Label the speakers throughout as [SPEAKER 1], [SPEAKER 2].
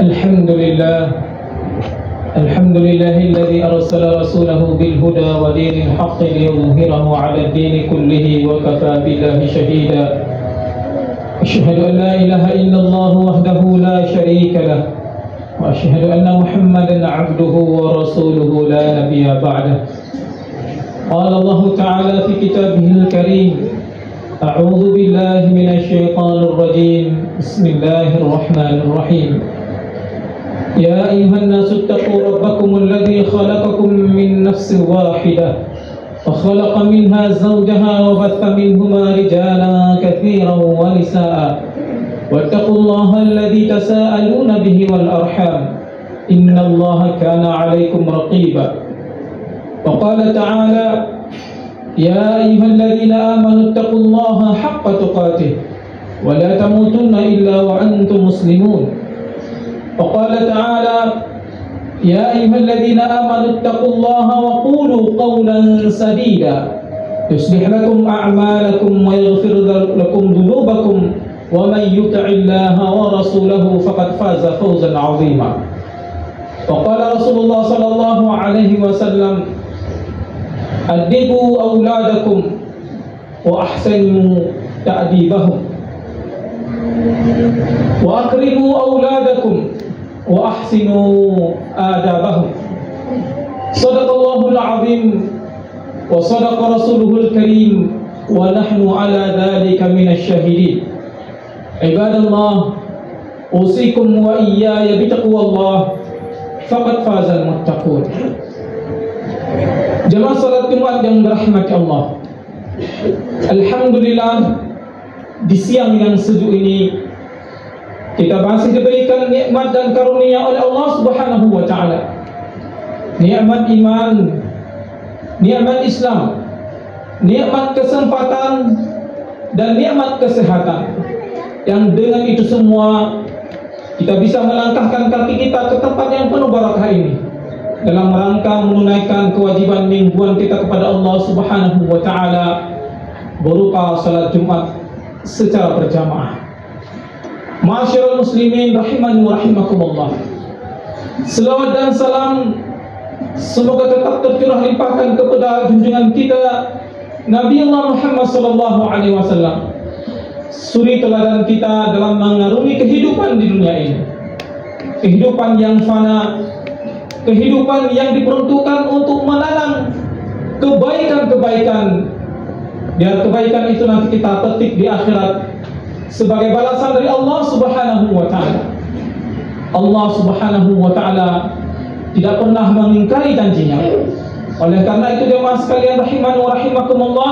[SPEAKER 1] الحمد لله الحمد لله الذي أرسل رسوله بالهدى ودين الحق ليظهره على الدين كله وكفى بالله شهيدا أشهد أن لا إله إلا الله وحده لا شريك له وأشهد أن محمدا عبده ورسوله لا نبي بعده قال الله تعالى في كتابه الكريم أعوذ بالله من الشيطان الرجيم بسم الله الرحمن الرحيم يا أيها الناس اتقوا ربكم الذي خلقكم من نفس واحدة وخلق منها زوجها وبث منهما رجالا كثيرا ونساء واتقوا الله الذي تساءلون به والأرحام إن الله كان عليكم رقيبا وقال تعالى يا أيها الذين آمنوا اتقوا الله حق تقاته ولا تموتن إلا وأنتم مسلمون وقال تعالى يا أيها الذين آمنوا اتقوا الله وقولوا قولا سديدا يصلح لكم أعمالكم ويغفر لكم ذنوبكم ومن يطع الله ورسوله فقد فاز فوزا عظيما وقال رسول الله صلى الله عليه وسلم أدبوا أولادكم وأحسنوا تأديبهم وأكرموا أولادكم وأحسنوا آدابهم صدق الله العظيم وصدق رسوله الكريم ونحن على ذلك من الشاهدين عباد الله أوصيكم وإياي بتقوى الله فقد فاز المتقون. Jemaah salat Jumat yang dirahmati Allah, alhamdulillah di siang yang sejuk ini kita masih diberikan nikmat dan karunia oleh Allah Subhanahu wa taala. Nikmat iman, nikmat Islam, nikmat kesempatan dan nikmat kesehatan. Yang dengan itu semua kita bisa melangkahkan kaki kita ke tempat yang penuh barakah ini dalam rangka menunaikan kewajiban mingguan kita kepada Allah Subhanahu wa taala berupa salat Jumat secara berjamaah. Ma'asyiral muslimin rahimani wa rahimakumullah. Selawat dan salam semoga tetap tercurah limpahkan kepada junjungan kita Nabi Allah Muhammad sallallahu alaihi wasallam, suri teladan kita dalam mengarungi kehidupan di dunia ini. Kehidupan yang fana, kehidupan yang diperuntukkan untuk menanam kebaikan-kebaikan, biar kebaikan itu nanti kita petik di akhirat sebagai balasan dari Allah Subhanahu wa taala. Allah Subhanahu wa taala tidak pernah mengingkari janjinya. Oleh karena itu jemaah sekalian rahimani wa rahimakumullah,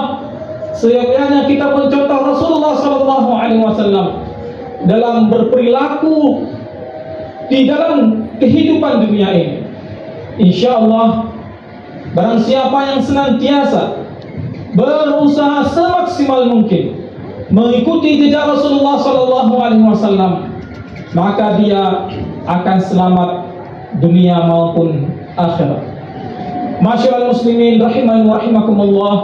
[SPEAKER 1] seyogyanya kita mencontoh Rasulullah sallallahu alaihi wasallam dalam berperilaku di dalam kehidupan dunia ini. InsyaAllah barang siapa yang senantiasa berusaha semaksimal mungkin mengikuti jejak Rasulullah sallallahu alaihi wasallam, maka dia akan selamat dunia maupun akhirat. Masyaallah muslimin rahimani wa rahimakumullah,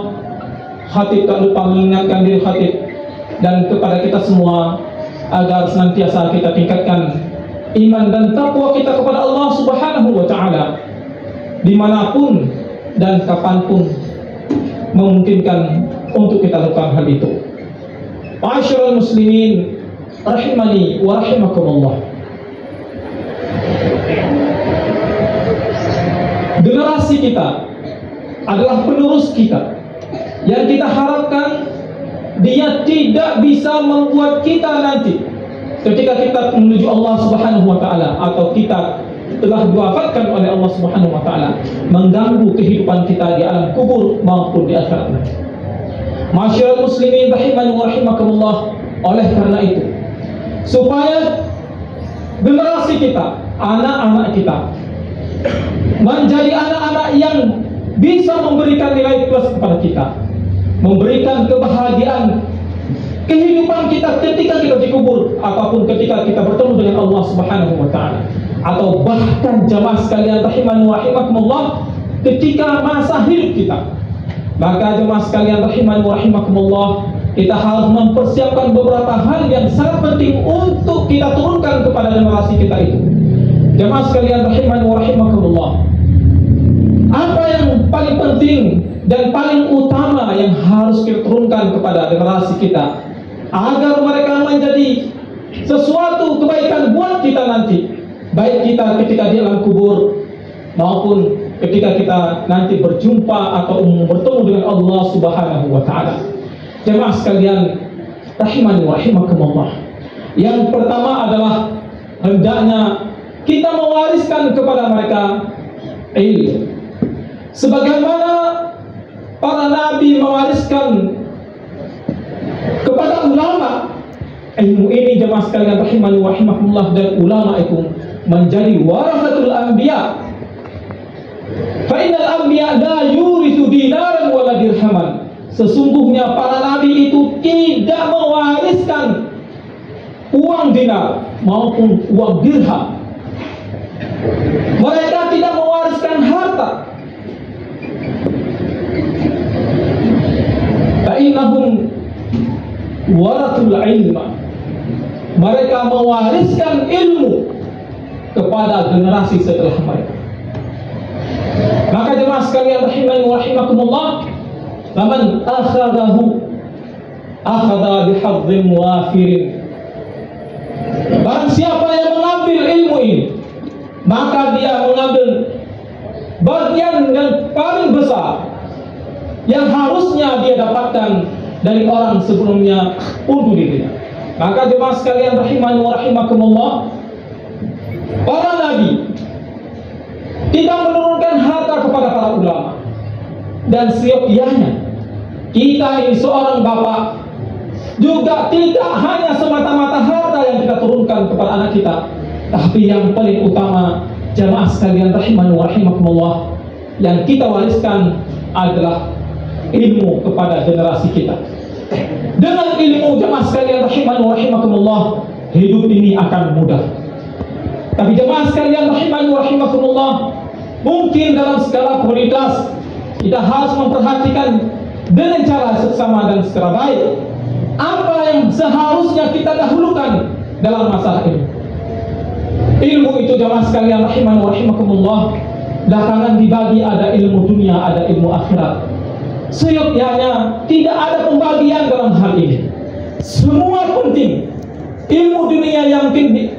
[SPEAKER 1] khatib tak lupa mengingatkan diri khatib dan kepada kita semua agar senantiasa kita tingkatkan iman dan takwa kita kepada Allah Subhanahu wa taala dimanapun dan kapanpun memungkinkan untuk kita lakukan hal itu. Ma'asyiral muslimin rahimani wa rahimakumullah. Generasi kita adalah penerus kita yang kita harapkan dia tidak bisa membuat kita nanti ketika kita menuju Allah Subhanahu wa taala atau kita telah diwafatkan oleh Allah Subhanahu wa taala mengganggu kehidupan kita di alam kubur maupun di akhirat nanti. Masyaallah muslimin rahimani wa rahimakumullah, oleh karena itu supaya generasi kita, anak-anak kita menjadi anak-anak yang bisa memberikan nilai plus kepada kita, memberikan kebahagiaan kehidupan kita ketika kita dikubur ataupun ketika kita bertemu dengan Allah Subhanahu wa taala, atau bahkan jamaah sekalian rahimani wa rahimakumullah ketika masa hidup kita. Maka jemaah sekalian rahimani wa rahimakumullah, kita harus mempersiapkan beberapa hal yang sangat penting untuk kita turunkan kepada generasi kita itu. Jamaah sekalian rahimani wa rahimakumullah, apa yang paling penting dan paling utama yang harus kita turunkan kepada generasi kita agar mereka menjadi sesuatu kebaikan buat kita nanti, baik kita ketika di alam kubur maupun ketika kita nanti berjumpa atau bertemu dengan Allah Subhanahu wa taala. Jemaah sekalian rahimani wa rahimakumullah, yang pertama adalah hendaknya kita mewariskan kepada mereka ilmu, sebagaimana para nabi mewariskan kepada ulama ilmu ini. Jemaah sekalian rahimani wa rahimakumullah, dan ulama itu menjadi warasatul anbiya. Fa innal anbiya la yurithu dinaran wala dirhaman. Sesungguhnya para nabi itu tidak mewariskan uang dinar maupun uang dirham. Mereka tidak mewariskan harta. Fa innahum warathul ilma. Mereka mewariskan ilmu kepada generasi setelah mereka. Maka jemaah sekalian rahimani wa rahimakumullah, faman akhadahu akhadha bihadzin wafirin. Barang siapa yang mengambil ilmu ini, maka dia mengambil bagian yang paling besar yang harusnya dia dapatkan dari orang sebelumnya untuk dirinya. Maka jemaah sekalian rahimani wa rahimakumullah, para nabi tidak menurunkan harta kepada para ulama, dan seyogyanya kita ini seorang bapak juga tidak hanya semata-mata harta yang kita turunkan kepada anak kita, tapi yang paling utama jemaah sekalian rahimani wa rahimakumullah, yang kita wariskan adalah ilmu kepada generasi kita. Dengan ilmu jemaah sekalian rahimani wa rahimakumullah, hidup ini akan mudah. Tapi jemaah sekalian rahimani wa rahimakumullah, mungkin dalam skala prioritas kita harus memperhatikan dengan cara seksama dan secara baik apa yang seharusnya kita dahulukan dalam masalah ini. Ilmu itu jemaah sekalian rahimani wa rahimakumullah, belakangan dibagi, ada ilmu dunia, ada ilmu akhirat. Seyogyanya tidak ada pembagian dalam hal ini. Semua penting. Ilmu dunia yang mungkin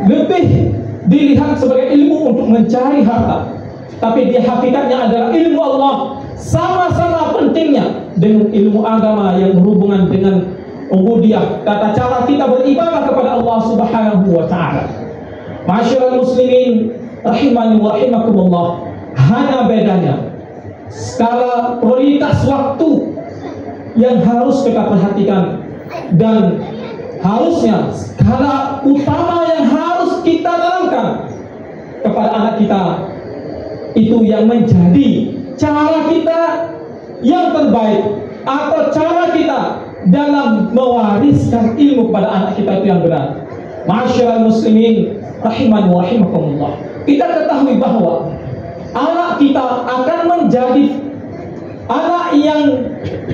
[SPEAKER 1] lebih dilihat sebagai ilmu untuk mencari harta, tapi dia hakikatnya adalah ilmu Allah, sama-sama pentingnya dengan ilmu agama yang berhubungan dengan ubudiyah, tata cara kita beribadah kepada Allah Subhanahu wa taala. Masyarul muslimin rahimani wa rahimakumullah, hanya bedanya skala prioritas waktu yang harus kita perhatikan, dan harusnya skala utama yang harus kita tanamkan kepada anak kita, itu yang menjadi cara kita yang terbaik, atau cara kita dalam mewariskan ilmu kepada anak kita itu yang benar. Masyarul muslimin rahimani wa rahimakumullah, kita ketahui bahwa anak kita akan menjadi anak yang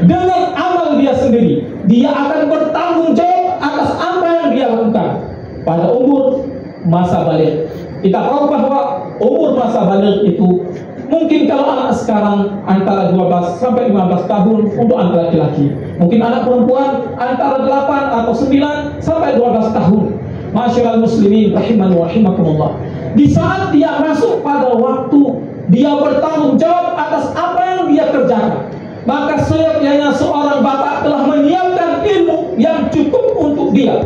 [SPEAKER 1] dengan amal dia sendiri, dia akan bertanggung jawab atas apa yang dia lakukan pada umur masa balik. Kita tahu bahwa umur masa balik itu mungkin kalau anak sekarang antara 12 sampai 15 tahun untuk anak laki-laki, mungkin anak perempuan antara 8 atau 9 sampai 12 tahun. Masyarul muslimin rahimani wa rahimakumullah, di saat dia masuk pada waktu dia bertanggung jawab atas apa yang dia kerjakan, maka seyogyanya seorang bapak telah menyiapkan ilmu yang cukup untuk dia.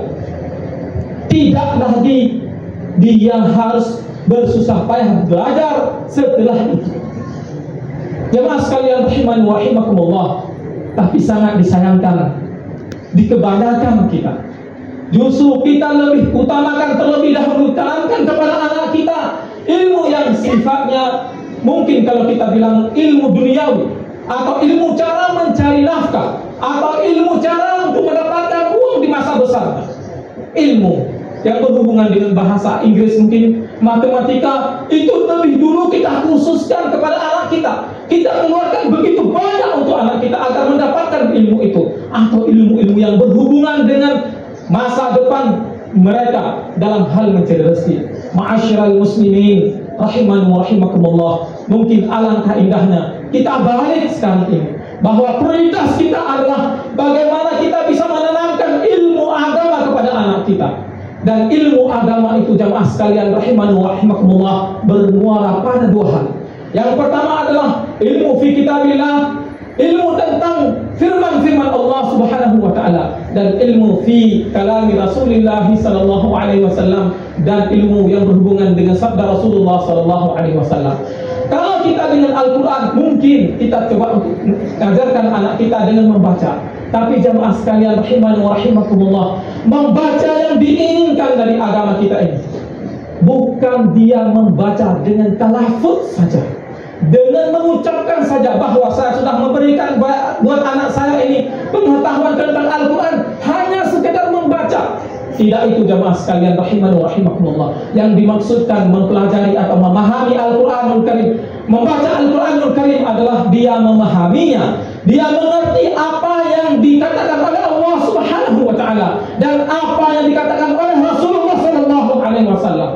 [SPEAKER 1] Tidak lagi dia harus bersusah payah belajar setelah itu. Jemaah sekalian rahimani wa rahimakumullah, tapi sangat disayangkan di kebanyakan kita, justru kita lebih utamakan terlebih dahulu tanamkan kepada anak kita ilmu yang sifatnya mungkin kalau kita bilang ilmu duniawi, atau ilmu cara mencari nafkah, atau ilmu cara untuk mendapatkan uang di masa besar. Ilmu yang berhubungan dengan bahasa Inggris, mungkin matematika, itu lebih dulu kita khususkan kepada anak kita. Kita keluarkan begitu banyak untuk anak kita agar mendapatkan ilmu itu, atau ilmu-ilmu yang berhubungan dengan masa depan mereka dalam hal mencari rezeki. Ma'asyiral muslimin rahimani wa rahimakumullah, mungkin alangkah indahnya kita balik sekarang ini, bahwa prioritas kita adalah bagaimana kita bisa menanamkan ilmu agama kepada anak kita. Dan ilmu agama itu jamaah sekalian rahimani wa rahimakumullah bermuara pada dua hal. Yang pertama adalah ilmu fi kitabillah, ilmu tentang firman-firman Allah Subhanahu wa taala, dan ilmu fi kalami Rasulullah sallallahu alaihi wasallam, dan ilmu yang berhubungan dengan sabda Rasulullah sallallahu alaihi wasallam. Kalau kita dengan Al-Qur'an, mungkin kita coba untuk mengajarkan anak kita dengan membaca. Tapi jamaah sekalian rahimani wa rahimakumullah, membaca yang diinginkan dari agama kita ini bukan dia membaca dengan talafuz saja, dengan mengucapkan saja bahwa saya sudah memberikan buat anak saya ini pengetahuan tentang Al-Quran, hanya sekedar membaca. Tidak itu jamaah sekalian rahimani wa rahimakumullah. Yang dimaksudkan mempelajari atau memahami Al-Quranul Karim, membaca Al-Quranul Karim adalah dia memahaminya, dia mengerti apa yang dikatakan oleh Allah Subhanahu wa taala dan apa yang dikatakan oleh Rasulullah sallallahu alaihi wasallam.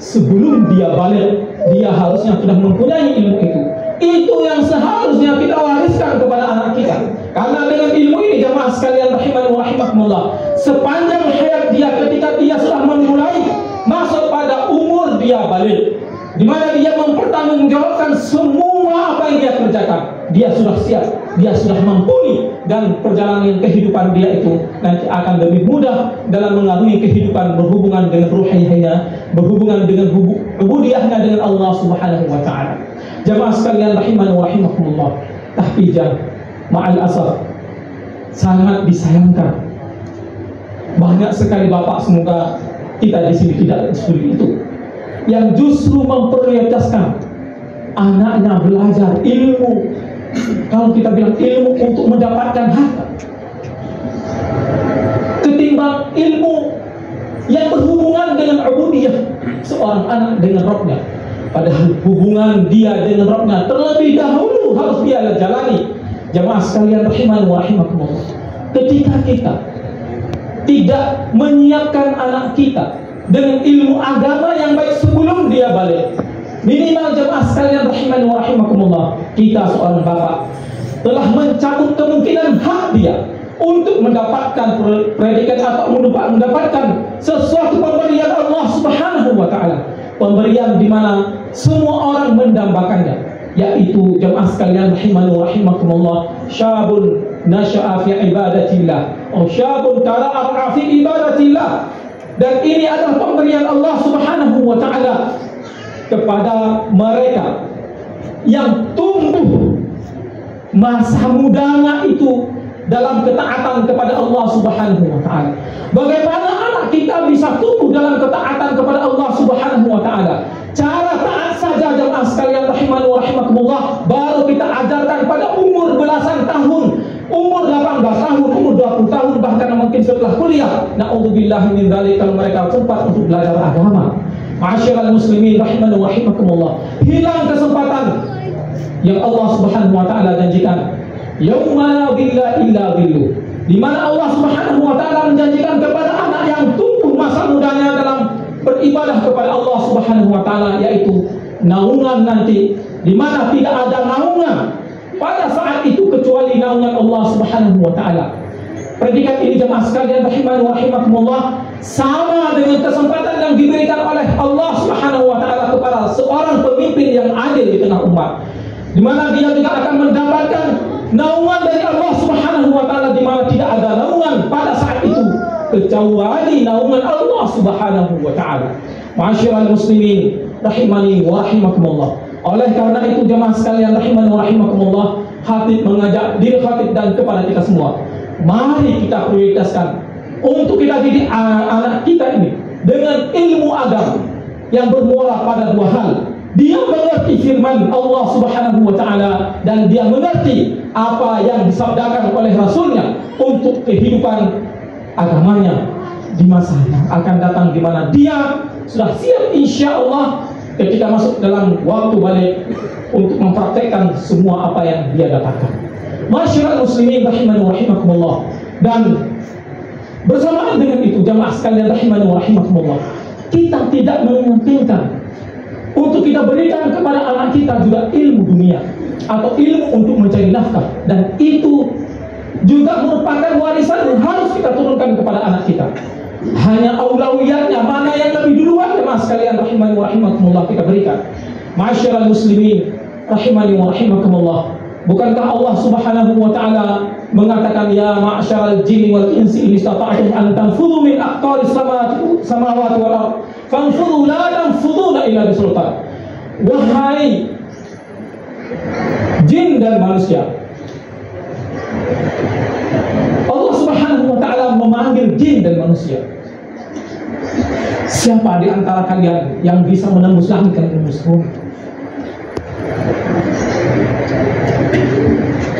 [SPEAKER 1] Sebelum dia balik, dia harusnya sudah mempunyai ilmu itu. Itu yang seharusnya kita wariskan kepada anak kita. Karena dengan ilmu ini jamaah sekalian rahimani wa rahimakumullah, sepanjang hayat dia, ketika dia sudah memulai masuk pada umur dia balik, di mana dia mempertanggungjawabkan semua apa yang dia kerjakan, dia sudah siap, dia sudah mumpuni, dan perjalanan kehidupan dia itu nanti akan lebih mudah dalam mengarungi kehidupan berhubungan dengan ruhiyahnya, berhubungan dengan ubudiyahnya dengan Allah Subhanahu wa taala. Jamaah sekalian rahimani wa rahimakumullah, tapi ma'al asaf, sangat disayangkan banyak sekali bapak, semoga kita di sini tidak seperti itu, yang justru memprioritaskan anaknya belajar ilmu, kalau kita bilang ilmu untuk mendapatkan harta, ketimbang ilmu yang berhubungan dengan ubudiyah seorang anak dengan Rabbnya. Padahal hubungan dia dengan Rabbnya terlebih dahulu harus dia jalani. Jamaah sekalian rahimani wa rahimakumullah, ketika kita tidak menyiapkan anak kita dengan ilmu agama yang baik sebelum dia balik, minimal jamaah sekalian rahimani wa rahimakumullah, kita seorang bapak telah mencabut kemungkinan hak dia untuk mendapatkan predikat atau mendapatkan sesuatu pemberian Allah Subhanahu wa taala, pemberian di mana semua orang mendambakannya, yaitu jamaah sekalian rahimani wa rahimakumullah, syabun nasya'a fi ibadatillah, atau syabun tara'a fi ibadatillah. Dan ini adalah pemberian Allah Subhanahu wa taala kepada mereka yang tumbuh masa mudanya itu dalam ketaatan kepada Allah Subhanahu wa taala. Bagaimana anak kita bisa tumbuh dalam ketaatan kepada Allah Subhanahu wa taala? Cara taat saja jemaah sekalian rahimani wa rahimakumullah baru kita ajarkan pada umur belasan tahun, umur 18 tahun, umur 20 tahun, bahkan mungkin setelah kuliah. Na'udzubillah min dzalik, kalau mereka sempat untuk belajar agama. Ma'asyiral muslimin rahimani wa rahimakumullah, hilang kesempatan yang Allah Subhanahu wa taala janjikan. Yauma la dhilla illa dhilluh, di mana Allah Subhanahu wa taala menjanjikan kepada anak yang tumbuh masa mudanya dalam beribadah kepada Allah Subhanahu wa taala, yaitu naungan nanti, di mana tidak ada naungan pada saat itu kecuali naungan Allah Subhanahu wa taala. Predikat ini jemaah sekalian rahimani wa rahimakumullah sama dengan kesempatan yang diberikan oleh Allah Subhanahu wa taala kepada seorang pemimpin yang adil di tengah umat, di mana dia juga akan mendapatkan naungan dari Allah Subhanahu wa taala, di mana tidak ada naungan pada saat itu kecuali naungan Allah Subhanahu wa taala. Ma'asyiral muslimin rahimani wa rahimakumullah. Oleh karena itu jemaah sekalian rahimani wa rahimakumullah, khatib mengajak diri khatib dan kepada kita semua, mari kita prioritaskan untuk kita didik anak kita ini dengan ilmu agama yang bermuara pada dua hal. Dia mengerti firman Allah Subhanahu wa taala dan dia mengerti apa yang disabdakan oleh Rasulnya untuk kehidupan agamanya di masa yang akan datang, di mana dia sudah siap insya Allah ketika masuk dalam waktu balik untuk mempraktekkan semua apa yang dia dapatkan. Masyarakat muslimin rahimani wa rahimakumullah, dan Bersamaan dengan itu, jamaah sekalian rahimani wa rahimakumullah, kita tidak menyampingkan untuk kita berikan kepada anak kita juga ilmu dunia atau ilmu untuk mencari nafkah, dan itu juga merupakan warisan yang harus kita turunkan kepada anak kita. Hanya aulawiyatnya, mana yang lebih duluan, jemaah sekalian rahimani wa rahimakumullah, kita berikan. Ma'asyiral muslimin rahimani wa rahimakumullah, bukankah Allah Subhanahu wa taala mengatakan, ya ma'asyiral jinni wal insi in istata'tum an tanfudhu min aqtaris samawati wal ardh fanfudhu la tanfudhuna illa bisultan. Wahai jin dan manusia, Allah Subhanahu wa taala memanggil jin dan manusia. Siapa di antara kalian yang bisa menembus langit dan menembus bumi?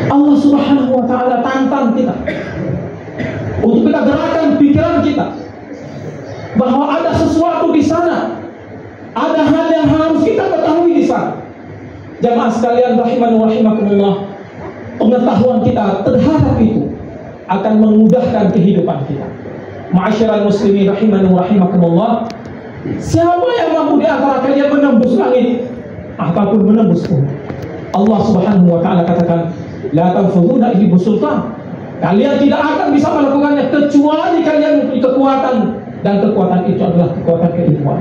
[SPEAKER 1] Allah Subhanahu wa taala tantang kita untuk kita gerakan pikiran kita bahwa ada sesuatu di sana, ada hal yang harus kita ketahui di sana. Jamaah sekalian rahimani wa rahimakumullah, pengetahuan kita terhadap itu akan memudahkan kehidupan kita. Ma'asyiral muslimin rahimani wa rahimakumullah, siapa yang mampu di antara kalian menembus langit ataupun menembus bumi? Allah Subhanahu wa taala katakan, la tanfuduna illa bisultan. Kalian tidak akan bisa melakukannya kecuali kalian memiliki kekuatan, dan kekuatan itu adalah kekuatan keilmuan.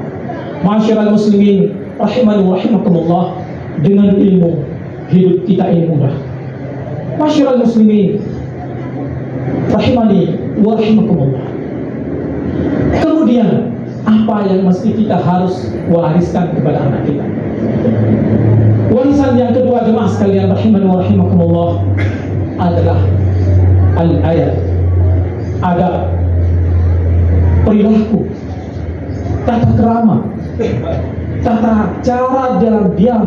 [SPEAKER 1] Ma'asyiral muslimin rahimani wa rahimakumullah, dengan ilmu hidup kita ini mudah. Ma'asyiral muslimin rahimani wa rahimakumullah, kemudian apa yang mesti kita harus wariskan kepada anak kita? Warisan yang kedua, jemaah sekalian rahimani wa rahimakumullah, adalah al-ayat, adab, perilaku, tata krama, tata cara dalam dia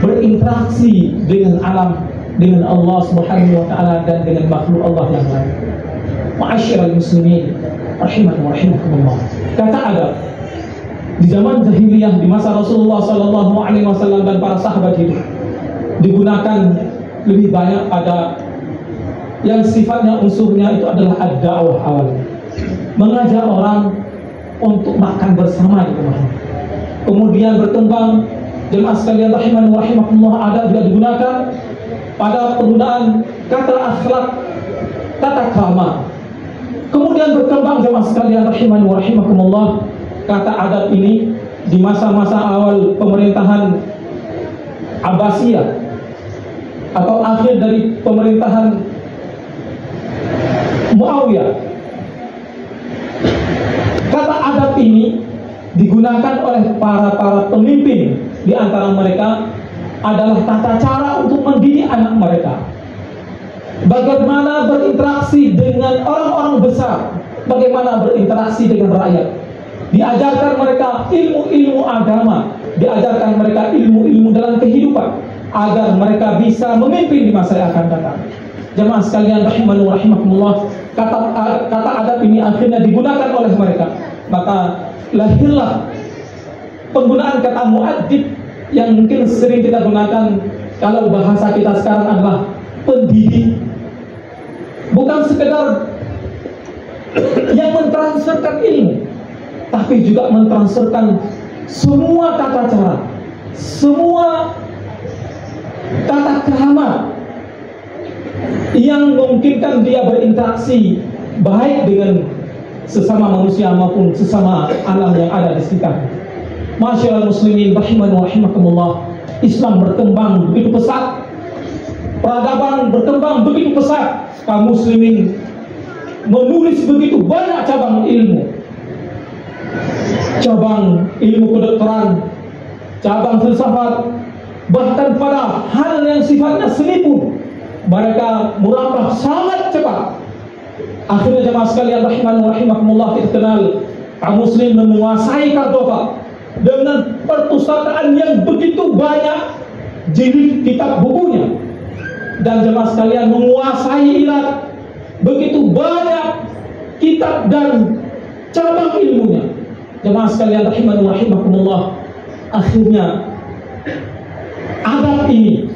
[SPEAKER 1] berinteraksi dengan alam, dengan Allah Subhanahu wa taala, dan dengan makhluk Allah yang lain. Ma'asyiral muslimin rahimani wa rahimakumullah, kata adab di zaman jahiliyah, di masa Rasulullah sallallahu alaihi wasallam dan para sahabat hidup, digunakan lebih banyak pada yang sifatnya unsurnya itu adalah ad-da'wah awal, mengajak orang untuk makan bersama di rumah. Kemudian berkembang, jemaah sekalian rahimani wa rahimakumullah, ada juga digunakan pada penggunaan kata akhlak, tata krama. Kemudian berkembang, jemaah sekalian rahimani wa rahimakumullah, kata adab ini di masa-masa awal pemerintahan Abbasiyah atau akhir dari pemerintahan Muawiyah. Kata adab ini digunakan oleh para pemimpin. Di antara mereka adalah tata cara untuk mendidik anak mereka, bagaimana berinteraksi dengan orang-orang besar, bagaimana berinteraksi dengan rakyat. Diajarkan mereka ilmu-ilmu agama, diajarkan mereka ilmu-ilmu dalam kehidupan, agar mereka bisa memimpin di masa yang akan datang. Jemaah sekalian rahimani wa rahimakumullah, kata adab ini akhirnya digunakan oleh mereka. Maka lahirlah penggunaan kata mu'addib yang mungkin sering kita gunakan kalau bahasa kita sekarang adalah pendidik. Bukan sekedar yang mentransferkan ilmu, tapi juga mentransferkan semua tata cara, semua tata krama yang memungkinkan dia berinteraksi baik dengan sesama manusia maupun sesama alam yang ada di sekitar. Ma'asyiral muslimin rahimani wa rahimakumullah, Islam berkembang begitu pesat, peradaban berkembang begitu pesat, kaum muslimin menulis begitu banyak cabang ilmu kedokteran, cabang filsafat, bahkan pada hal yang sifatnya seni pun mereka merambah sangat cepat. Akhirnya jemaah sekalian rahimani wa rahimakumullah, kita kenal kaum muslim menguasai Cordova dengan perpustakaan yang begitu banyak jilid kitab bukunya, dan jemaah sekalian menguasai Irak begitu banyak kitab dan cabang ilmunya. Jemaah sekalian rahimani wa rahimakumullah, akhirnya adab ini,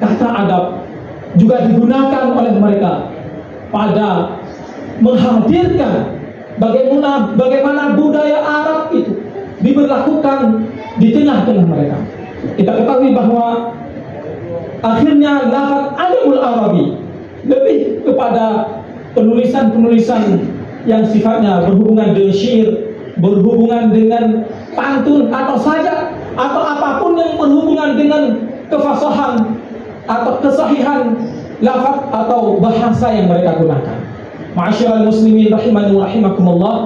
[SPEAKER 1] kata adab juga digunakan oleh mereka pada menghadirkan bagaimana budaya Arab itu diberlakukan di tengah-tengah mereka. Kita ketahui bahwa akhirnya lafaz adabul Arabi lebih kepada penulisan-penulisan yang sifatnya berhubungan dengan syair, berhubungan dengan pantun atau sajak, atau apapun yang berhubungan dengan kefasahan atau kesahihan lafaz atau bahasa yang mereka gunakan. Ma'asyiral muslimin rahimani wa rahimakumullah,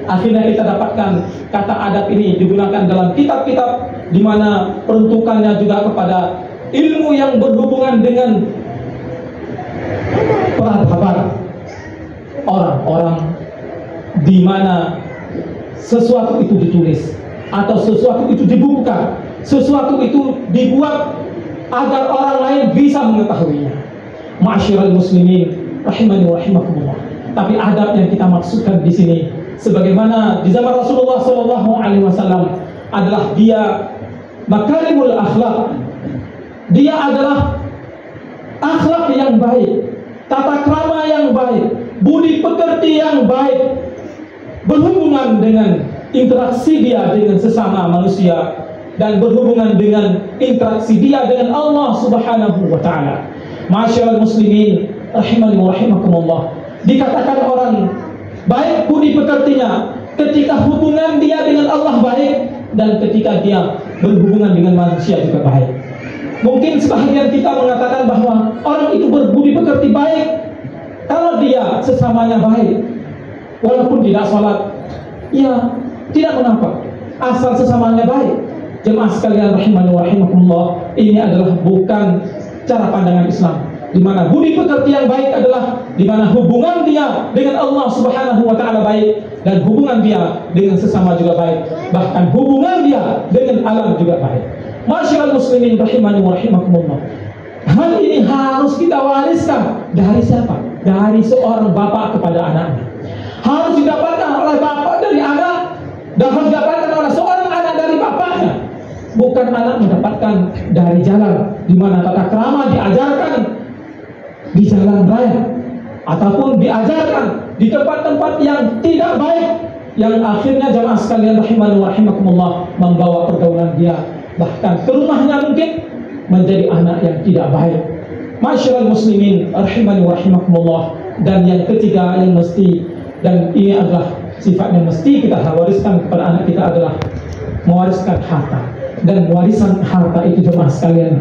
[SPEAKER 1] akhirnya kita dapatkan kata adab ini digunakan dalam kitab-kitab di mana peruntukannya juga kepada ilmu yang berhubungan dengan peradaban orang-orang, di mana sesuatu itu ditulis atau sesuatu itu dibuka, sesuatu itu dibuat agar orang lain bisa mengetahuinya. Ma'asyiral muslimin rahimani wa rahimakumullah. Tapi adab yang kita maksudkan di sini, sebagaimana di zaman Rasulullah SAW, adalah dia makarimul akhlak. Dia adalah akhlak yang baik, tata krama yang baik, budi pekerti yang baik, berhubungan dengan interaksi dia dengan sesama manusia, dan berhubungan dengan interaksi dia dengan Allah Subhanahu wa Ta'ala. Ma'asyiral muslimin rahimani wa rahimakumullah, dikatakan orang baik budi pekertinya ketika hubungan dia dengan Allah baik, dan ketika dia berhubungan dengan manusia juga baik. Mungkin sebahagian kita mengatakan bahwa orang itu berbudi pekerti baik kalau dia sesamanya baik, walaupun tidak sholat, ya tidak mengapa, asal sesamanya baik. Jemaah sekalian rahimani wa rahimakumullah, ini adalah bukan cara pandangan Islam, di mana budi pekerti yang baik adalah di mana hubungan dia dengan Allah Subhanahu wa Ta'ala baik, dan hubungan dia dengan sesama juga baik, bahkan hubungan dia dengan alam juga baik. Ma'asyiral muslimin rahimani wa rahimakumullah, hal ini harus kita wariskan dari siapa? Dari seorang bapak kepada anaknya. Harus didapatkan oleh bapak dari anak, dan harus didapatkan oleh seorang anak dari bapaknya. Bukan anak mendapatkan dari jalan, di mana tata krama diajarkan di jalan raya, ataupun diajarkan di tempat-tempat yang tidak baik, yang akhirnya jamaah sekalian rahimani wa rahimakumullah membawa pergaulan dia bahkan ke rumahnya mungkin menjadi anak yang tidak baik. Ma'asyiral muslimin rahimani wa rahimakumullah. Dan yang ketiga yang mesti, dan ini adalah sifat yang mesti kita wariskan kepada anak kita, adalah mewariskan harta. Dan warisan harta itu jemaah sekalian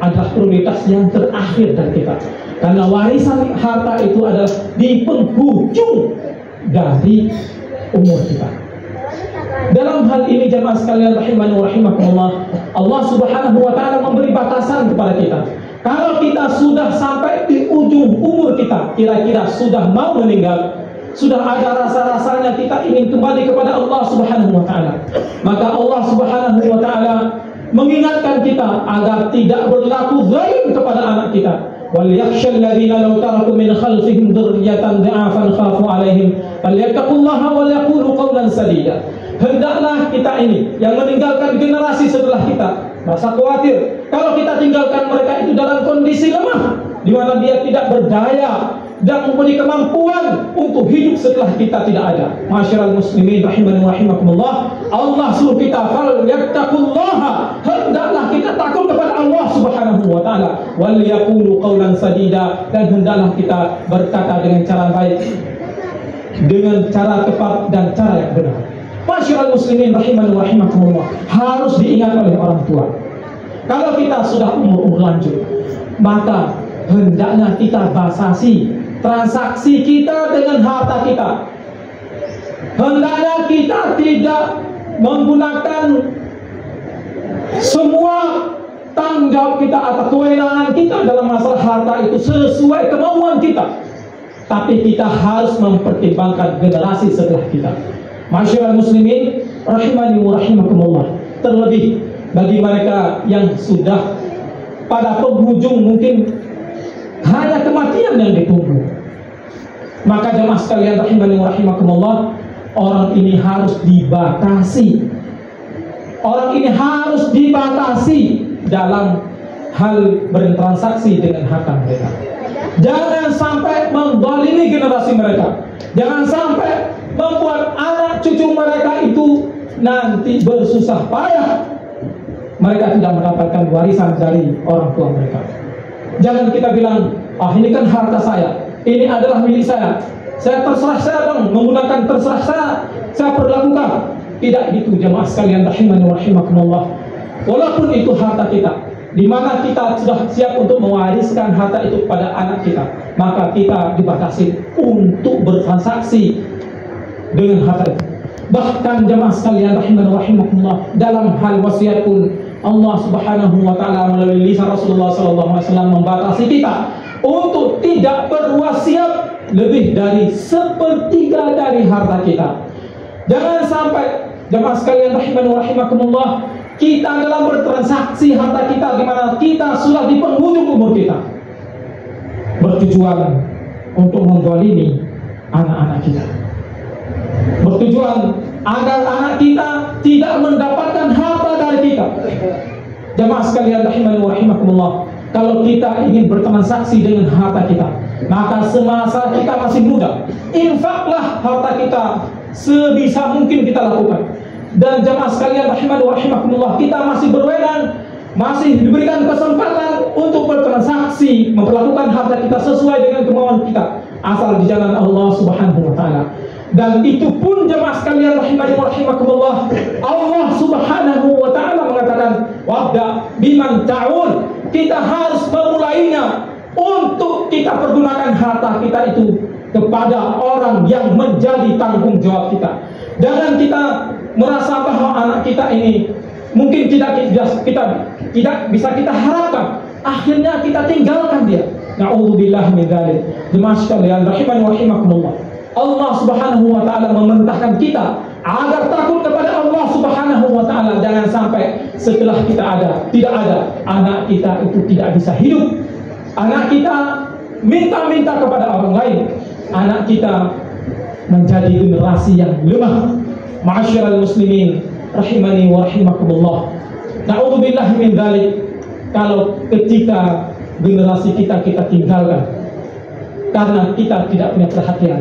[SPEAKER 1] adalah prioritas yang terakhir dari kita, karena warisan harta itu adalah di penghujung dari umur kita. Dalam hal ini jemaah sekalian rahimani wa rahimakumullah, Allah Subhanahu wa Ta'ala memberi batasan kepada kita. Kalau kita sudah sampai di ujung umur kita, kira-kira sudah mau meninggal, sudah ada rasa-rasanya kita ingin kembali kepada Allah Subhanahu wa Ta'ala, maka Allah Subhanahu wa Ta'ala mengingatkan kita agar tidak berlaku zalim kepada anak kita. Wal yakhshal ladzina law taraku min khalfihim dzurriyyatan dha'afan khafu 'alaihim falyattaqullaha wa yaqulu qawlan sadida. Hendaklah kita ini yang meninggalkan generasi setelah kita merasa khawatir kalau kita tinggalkan mereka itu dalam kondisi lemah, di mana dia tidak berdaya dan mempunyai kemampuan untuk hidup setelah kita tidak ada. Ma'asyiral muslimin rahimani wa rahimakumullah, Allah suruh kita fal yattaqullaha, hendaklah kita takut kepada Allah Subhanahu wa Ta'ala, wal yaqulu qawlan sadida, dan hendaklah kita berkata dengan cara baik, dengan cara tepat dan cara yang benar. Ma'asyiral muslimin rahimani wa rahimakumullah, harus diingat oleh orang tua. Kalau kita sudah umur lanjut, maka hendaknya kita batasi transaksi kita dengan harta kita. Hendaknya kita tidak menggunakan semua tanggung jawab kita atau kewenangan kita dalam masalah harta itu sesuai kemauan kita, tapi kita harus mempertimbangkan generasi setelah kita. Ma'asyiral muslimin rahimani wa rahimakumullah, terlebih bagi mereka yang sudah pada penghujung mungkin hanya kematian yang ditunggu, maka jemaah sekalian rahimani wa rahimakumullah, orang ini harus dibatasi. Orang ini harus dibatasi dalam hal bertransaksi dengan harta mereka. Jangan sampai menzalimi generasi mereka. Jangan sampai membuat anak cucu mereka itu nanti bersusah payah. Mereka tidak mendapatkan warisan dari orang tua mereka. Jangan kita bilang, ini kan harta saya, ini adalah milik saya terserah saya bang, menggunakan terserah saya perlakukan. Tidak gitu jemaah sekalian rahimani wa rahimakumullah. Walaupun itu harta kita, di mana kita sudah siap untuk mewariskan harta itu kepada anak kita, maka kita dibatasi untuk bertransaksi dengan harta itu. Bahkan jemaah sekalian rahimani wa rahimakumullah, dalam hal wasiat pun Allah Subhanahu wa taala melalui lisan Rasulullah sallallahu alaihi wasallam membatasi kita untuk tidak berwasiat lebih dari 1/3 dari harta kita. Jangan sampai jemaah sekalian rahimani wa rahimakumullah, kita dalam bertransaksi harta kita di mana kita sudah di penghujung umur kita, bertujuan untuk menzalimi anak-anak kita, bertujuan agar anak kita tidak mendapatkan harta dari kita. Jemaah sekalian rahimani wa rahimakumullah, kalau kita ingin bertransaksi dengan harta kita, maka semasa kita masih muda, infaklah harta kita sebisa mungkin kita lakukan. Dan jemaah sekalian rahimani wa rahimakumullah, kita masih berwenang, masih diberikan kesempatan untuk bertransaksi, memperlakukan harta kita sesuai dengan kemauan kita, asal di jalan Allah Subhanahu wa taala. Dan itu pun jemaah sekalian rahimani wa rahimakumullah, Allah Subhanahu wa taala mengatakan, wabda biman ta'ul, kita harus memulainya untuk kita pergunakan harta kita itu kepada orang yang menjadi tanggung jawab kita. Jangan kita merasa bahwa anak kita ini mungkin tidak bisa kita harapkan, akhirnya kita tinggalkan dia. Na'udzubillah min dzalik. Jemaah sekalian rahimani wa rahimakumullah, Allah Subhanahu wa taala memerintahkan kita agar takut kepada Allah Subhanahu wa taala. Jangan sampai setelah kita tidak ada, anak kita itu tidak bisa hidup. Anak kita minta-minta kepada orang lain. Anak kita menjadi generasi yang lemah. Ma'asyiral muslimin rahimani wa rahimakumullah, na'udzubillah min dzalik. Kalau ketika generasi kita tinggalkan karena kita tidak punya perhatian,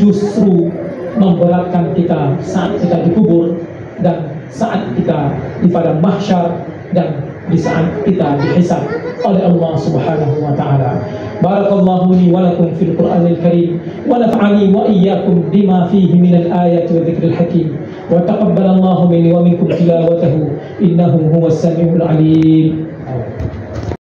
[SPEAKER 1] justru memberatkan kita saat kita dikubur dan saat kita di padang mahsyar dan di saat kita dihisab oleh Allah Subhanahu wa taala. Barakallahu li wa lakum fil Qur'anil Karim wa nafa'ani wa iyyakum bima fihi minal ayati wa dzikril hakim wa taqabbalallahu minni wa minkum tilawatahu innahu huwas samiul alim.